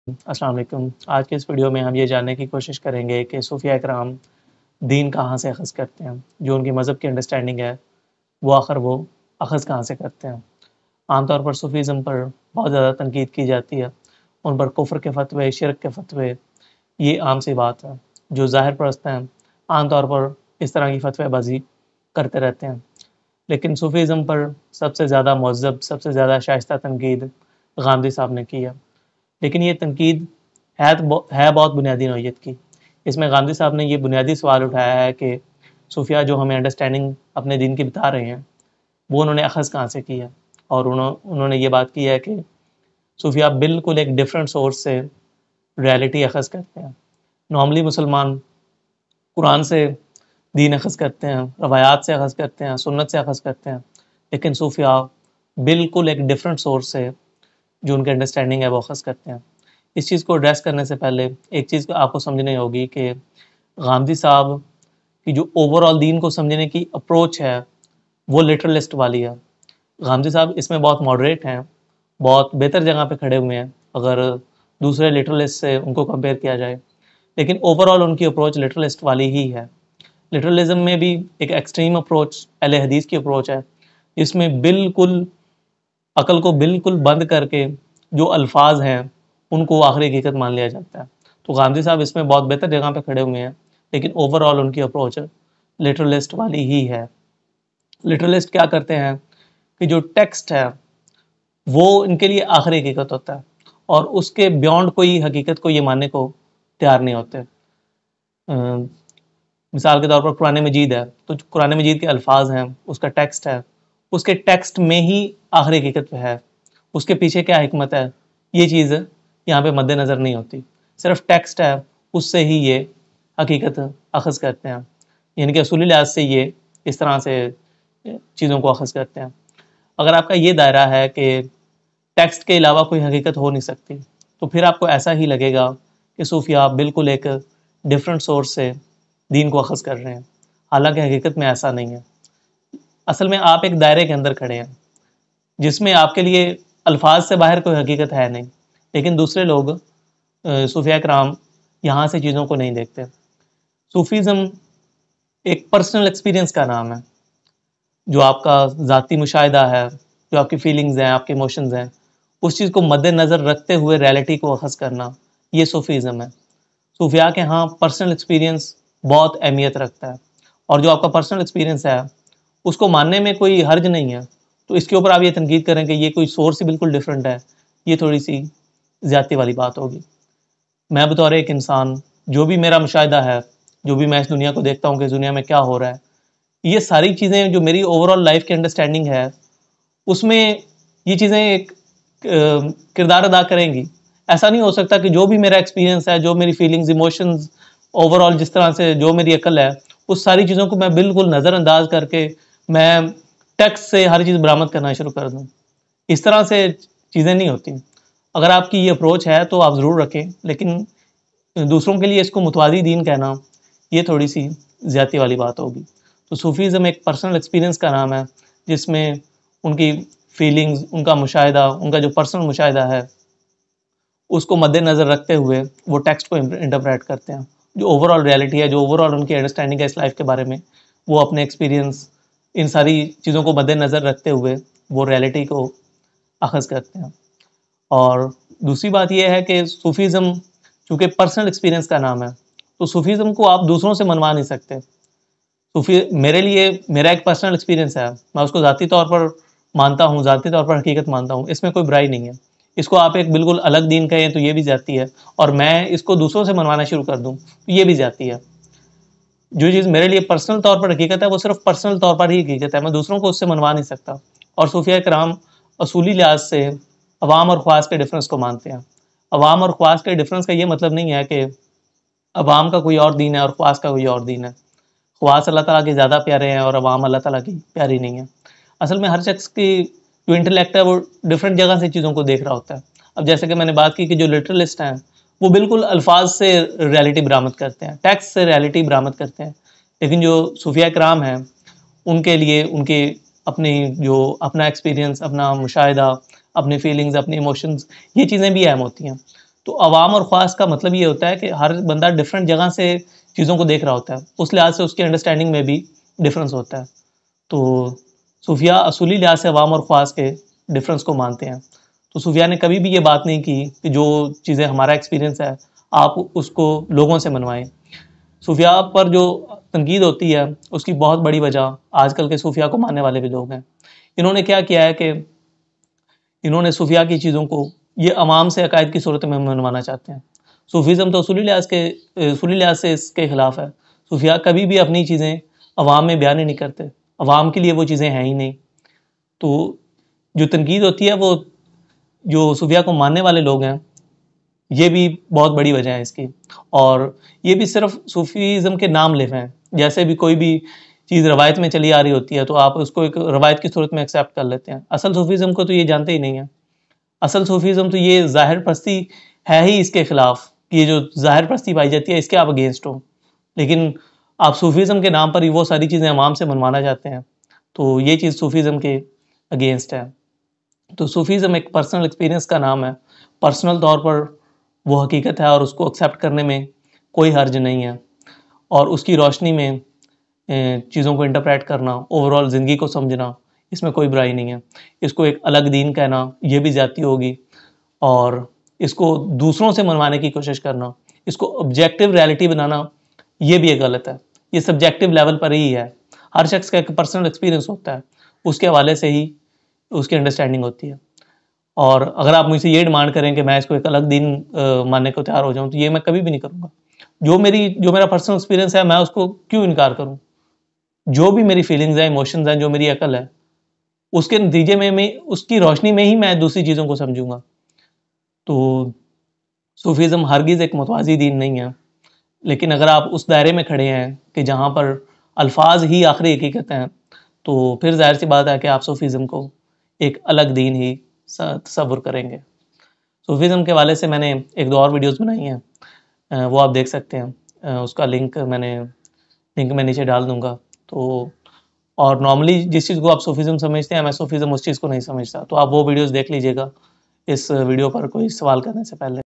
अस्सलाम वालेकुम। आज के इस वीडियो में हम ये जानने की कोशिश करेंगे कि सूफिया इकराम दीन कहाँ से अख़ज़ करते हैं, जो उनकी मज़हब की अंडरस्टैंडिंग है, वो अख़ज़ कहाँ से करते हैं। आम तौर पर सूफ़ीज़्म पर बहुत ज़्यादा तनकीद की जाती है, उन पर कुफ़्र के फ़तवे, शिर्क के फ़तवे, ये आम सी बात है। जो ज़ाहिर परस्त हैं, आम तौर पर इस तरह की फ़तवेबाज़ी करते रहते हैं। लेकिन सूफ़ीज़्म पर सबसे ज़्यादा मुहज़्ज़ब, सबसे ज़्यादा शाइस्ता तनकीद गामदी साहब ने की है। लेकिन ये तनकीद है बहुत बुनियादी नौइयत की। इसमें गांधी साहब ने ये बुनियादी सवाल उठाया है कि सूफिया जो हमें अंडरस्टैंडिंग अपने दीन की बता रहे हैं, वो उन्होंने अख़ज़ कहाँ से की है। और उन्होंने ये बात की है कि सूफिया बिल्कुल एक डिफरेंट सोर्स से रियलिटी अख़ज़ करते हैं। नॉर्मली मुसलमान कुरान से दीन अख़ज़ करते हैं, रवायात से अख़ज़ करते हैं, सुन्नत से अख़ज़ करते हैं, लेकिन सूफिया बिल्कुल एक डिफरेंट सोर्स से जो उनकी अंडरस्टैंडिंग है वो अख़ज़ करते हैं। इस चीज़ को एड्रेस करने से पहले एक चीज़ आपको समझनी होगी कि गांधी साहब की जो ओवरऑल दीन को समझने की अप्रोच है, वो लिटरलिस्ट वाली है। गांधी साहब इसमें बहुत मॉडरेट हैं, बहुत बेहतर जगह पे खड़े हुए हैं, अगर दूसरे लिटरलिस्ट से उनको कंपेयर किया जाए। लेकिन ओवरऑल उनकी अप्रोच लिटरलिस्ट वाली ही है। लिटरलिज़्म में भी एक एक्सट्रीम अप्रोच अहले हदीस की अप्रोच है, जिसमें बिल्कुल अक़ल को बिल्कुल बंद करके जो अल्फाज हैं, उनको आखिरी हकीकत मान लिया जाता है। तो गांधी साहब इसमें बहुत बेहतर जगह पे खड़े हुए हैं, लेकिन ओवरऑल उनकी अप्रोच लिटरलिस्ट वाली ही है। लिटरलिस्ट क्या करते हैं कि जो टेक्स्ट है, वो इनके लिए आखिरी हकीकत होता है और उसके बियॉन्ड कोई हकीकत को ये मानने को तैयार नहीं होते। मिसाल के तौर पर कुरान मजीद है, तो कुरान मजीद के अल्फाज हैं, उसका टेक्स्ट है, उसके टेक्स्ट में ही आखिरी हकीकत है। उसके पीछे क्या हिकमत है, ये चीज़ यहाँ पे मद्देनज़र नहीं होती। सिर्फ टेक्स्ट है, उससे ही ये हकीकत अख़ज़ करते हैं। यानी कि असूली लिहाज से ये इस तरह से चीज़ों को अख़ज़ करते हैं। अगर आपका ये दायरा है कि टेक्स्ट के अलावा कोई हकीकत हो नहीं सकती, तो फिर आपको ऐसा ही लगेगा कि सूफिया बिल्कुल एक डिफरेंट सोर्स से दीन को अख़ज़ कर रहे हैं। हालांकि हकीकत में ऐसा नहीं है। असल में आप एक दायरे के अंदर खड़े हैं, जिसमें आपके लिए अल्फाज से बाहर कोई हकीकत है नहीं, लेकिन दूसरे लोग सूफिया कराम यहाँ से चीज़ों को नहीं देखते। सूफीज़्म एक पर्सनल एक्सपीरियंस का नाम है। जो आपका ज़ाती मुशाहिदा है, जो आपकी फीलिंग्स हैं, आपके इमोशंस हैं, उस चीज़ को मद्देनज़र रखते हुए रियलिटी को अख़ज़ करना, ये सूफीज़्म है। सूफिया के यहाँ पर्सनल एक्सपीरियंस बहुत अहमियत रखता है, और जो आपका पर्सनल एक्सपीरियंस है, उसको मानने में कोई हर्ज नहीं है। तो इसके ऊपर आप ये तनकीद करें कि ये कोई सोर्स ही बिल्कुल डिफरेंट है, ये थोड़ी-सी ज़्यादती वाली बात होगी। मैं बतौर एक इंसान, जो भी मेरा मुशाहिदा है, जो भी मैं इस दुनिया को देखता हूँ कि इस दुनिया में क्या हो रहा है, ये सारी चीज़ें जो मेरी ओवरऑल लाइफ़ की अंडरस्टैंडिंग है, उसमें ये चीज़ें एक किरदार अदा करेंगी। ऐसा नहीं हो सकता कि जो भी मेरा एक्सपीरियंस है, जो मेरी फीलिंग्स, इमोशंस, ओवरऑल जिस तरह से जो मेरी अकल है, उस सारी चीज़ों को मैं बिल्कुल नज़रअंदाज करके मैं टेक्स्ट से हर चीज़ बरामद करना शुरू कर दूँ। इस तरह से चीज़ें नहीं होती। अगर आपकी ये अप्रोच है तो आप ज़रूर रखें, लेकिन दूसरों के लिए इसको मुतवादी दीन कहना, ये थोड़ी-सी ज़्यादती वाली बात होगी। तो सूफीज़्म एक पर्सनल एक्सपीरियंस का नाम है, जिसमें उनकी फीलिंग्स, उनका मुशाहिदा, उनका जो पर्सनल मुशाहिदा है, उसको मद्देनज़र रखते हुए वो टेक्स्ट को इंटरप्रेट करते हैं। जो ओवरऑल रियलिटी है, जो ओवरऑल उनकी अंडरस्टैंडिंग है इस लाइफ़ के बारे में, वो अपने एक्सपीरियंस, इन सारी चीज़ों को मद्देनज़र रखते हुए वो रियलिटी को अख़ज़ करते हैं। और दूसरी बात ये है कि सूफीज़्म चूँकि पर्सनल एक्सपीरियंस का नाम है, तो सूफीज़्म को आप दूसरों से मनवा नहीं सकते। सूफी मेरे लिए मेरा एक पर्सनल एक्सपीरियंस है, मैं उसको ज़ाती तौर पर मानता हूँ, ज़ाती तौर पर हकीकत मानता हूँ, इसमें कोई बुराई नहीं है। इसको आप एक बिल्कुल अलग दीन कहें तो ये भी ज़्यादती है, और मैं इसको दूसरों से मनवाना शुरू कर दूँ, तो ये भी ज़्यादती है। जो चीज़ मेरे लिए पर्सनल तौर पर हकीकत है, वो सिर्फ़ पर्सनल तौर पर ही हकीकत है, मैं दूसरों को उससे मनवा नहीं सकता। और सूफिया कराम असूली लिहाज से अवाम और ख़वास के डिफ़रेंस को मानते हैं। अवाम और ख़वास के डिफ़रेंस का ये मतलब नहीं है कि अवाम का कोई और दीन है और ख़वास का कोई और दीन है। ख़वास अल्लाह ताला के ज़्यादा प्यारे हैं और अवाम अल्लाह ताला की प्यारी नहीं है। असल में हर शख्स की जो इंटेलेक्ट है, वो डिफरेंट जगह से चीज़ों को देख रहा होता है। अब जैसे कि मैंने बात की कि जो लिटरलिस्ट हैं, वो बिल्कुल अल्फाज से रियलिटी बरामद करते हैं, टेक्स्ट से रियलिटी बरामद करते हैं। लेकिन जो सूफिया कराम हैं, उनके लिए उनके अपनी जो अपना एक्सपीरियंस, अपना मुशाहिदा, अपनी फीलिंग्स, अपनी इमोशंस, ये चीज़ें भी अहम होती हैं। तो अवाम और ख़ास का मतलब ये होता है कि हर बंदा डिफरेंट जगह से चीज़ों को देख रहा होता है, उस लिहाज से उसकी अंडरस्टैंडिंग में भी डिफरेंस होता है। तो सूफिया असूली लिहाज से अवाम और ख़ास के डिफरेंस को मानते हैं। तो सूफिया ने कभी भी ये बात नहीं की कि जो चीज़ें हमारा एक्सपीरियंस है आप उसको लोगों से मनवाएं। सूफिया पर जो तनकीद होती है उसकी बहुत बड़ी वजह आजकल के सूफिया को मानने वाले भी लोग हैं। इन्होंने क्या किया है कि इन्होंने सूफिया की चीज़ों को ये अवाम से अकायद की सूरत में मनवाना चाहते हैं। सूफीज़म तो उसूली लिहाज से इसके ख़िलाफ़ है। सूफिया कभी भी अपनी चीज़ें अवाम में बयान ही नहीं करते, अवाम के लिए वो चीज़ें हैं ही नहीं। तो जो तनकीद होती है वो जो सूफिया को मानने वाले लोग हैं, ये भी बहुत बड़ी वजह है इसकी। और ये भी सिर्फ सूफीज़म के नाम लेवे हैं। जैसे भी कोई भी चीज़ रवायत में चली आ रही होती है तो आप उसको एक रवायत की सूरत में एक्सेप्ट कर लेते हैं। असल सूफीज़म को तो ये जानते ही नहीं है। असल सूफीज़म तो ये ज़ाहिर परस्ती है ही इसके ख़िलाफ़ कि ये जो ज़ाहिर परस्ती पाई जाती है इसके आप अगेंस्ट हो। लेकिन आप सूफीज़म के नाम पर ही वो सारी चीज़ें अवाम से मनवाना चाहते हैं, तो ये चीज़ सूफीज़म के अगेंस्ट है। तो सूफीज़म एक पर्सनल एक्सपीरियंस का नाम है। पर्सनल तौर पर वो हकीकत है और उसको एक्सेप्ट करने में कोई हर्ज नहीं है। और उसकी रोशनी में चीज़ों को इंटरप्रेट करना, ओवरऑल ज़िंदगी को समझना, इसमें कोई बुराई नहीं है। इसको एक अलग दीन कहना ये भी ज़्यादती होगी और इसको दूसरों से मनवाने की कोशिश करना, इसको ऑब्जेक्टिव रियलिटी बनाना ये भी एक गलत है। ये सब्जेक्टिव लेवल पर ही है। हर शख्स का एक पर्सनल एक्सपीरियंस होता है, उसके हवाले से ही उसकी अंडरस्टैंडिंग होती है। और अगर आप मुझसे ये डिमांड करें कि मैं इसको एक अलग दीन मानने को तैयार हो जाऊँ, तो ये मैं कभी भी नहीं करूँगा। जो मेरा पर्सनल एक्सपीरियंस है मैं उसको क्यों इनकार करूँ? जो भी मेरी फीलिंग्स हैं, इमोशंस हैं, जो मेरी अकल है, उसके नतीजे में मैं उसकी रोशनी में ही मैं दूसरी चीज़ों को समझूँगा। तो सूफीज़्म हरगिज़ एक मुतवाज़ी दीन नहीं है। लेकिन अगर आप उस दायरे में खड़े हैं कि जहाँ पर अल्फाज ही आखिरी हकीकत हैं, तो फिर ज़ाहिर सी बात है कि आप सूफीज़्म को एक अलग दीन ही तसव्वुर करेंगे। सूफीज़्म के हवाले से मैंने 1-2 और वीडियोज़ बनाई हैं, वो आप देख सकते हैं। उसका लिंक मैं नीचे डाल दूँगा। तो और नॉर्मली जिस चीज़ को आप सूफीज़्म समझते हैं, मैं सूफीज़्म उस चीज़ को नहीं समझता। तो आप वो वीडियोज़ देख लीजिएगा, इस वीडियो पर कोई सवाल करने से पहले।